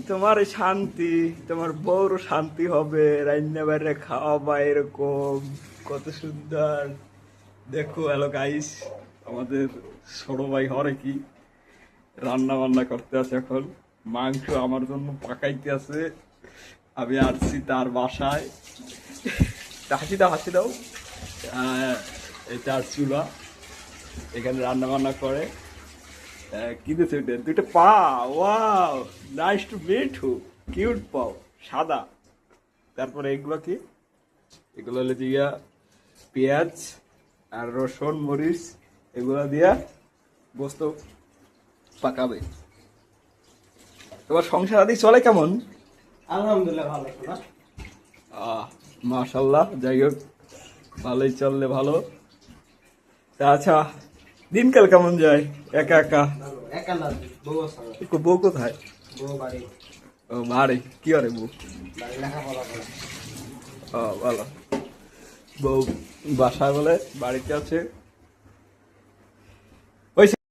তোমার শান্তি, তোমার বউর শান্তি হবে, রান্না বাইরে খাওয়া বা এরকম কত সুন্দর। দেখো হ্যালো গাইস, আমাদের ছোট ভাই হরে কি রান্না বান্না করতে আছে এখন। মাংস আমার জন্য পাকাইতে আছে। আমি আসছি তার বাসায়। হাসি দাও, হাসি দাও। এটা আর চুলা, এখানে রান্না বান্না করে। কি দিচ্ছে ওইটা? দুইটা পা। Wow, nice to meet you. Cute paw, সাদা। তারপরে এগুলো কি? এগুলো হলো দিয়া পেঁয়াজ আর রসুন মরিচ, এগুলো দিয়া গোস্ত পাকাবে। তোমার সংসার আদি চলে কেমন? আলহামদুলিল্লাহ ভালো। মাশাল্লাহ, যাই হোক ভালোই চললে ভালো। তা আচ্ছা, দিনকাল কেমন যায়? একা একা? একা না, বউ আছে। বউ কোথায়? বউ বাড়ি। ও বাড়ি, কি করে বউ? বাড়ি লেখাপড়া করে। ও ভালো। বউ বাসায় বলে বাড়িতে আছে।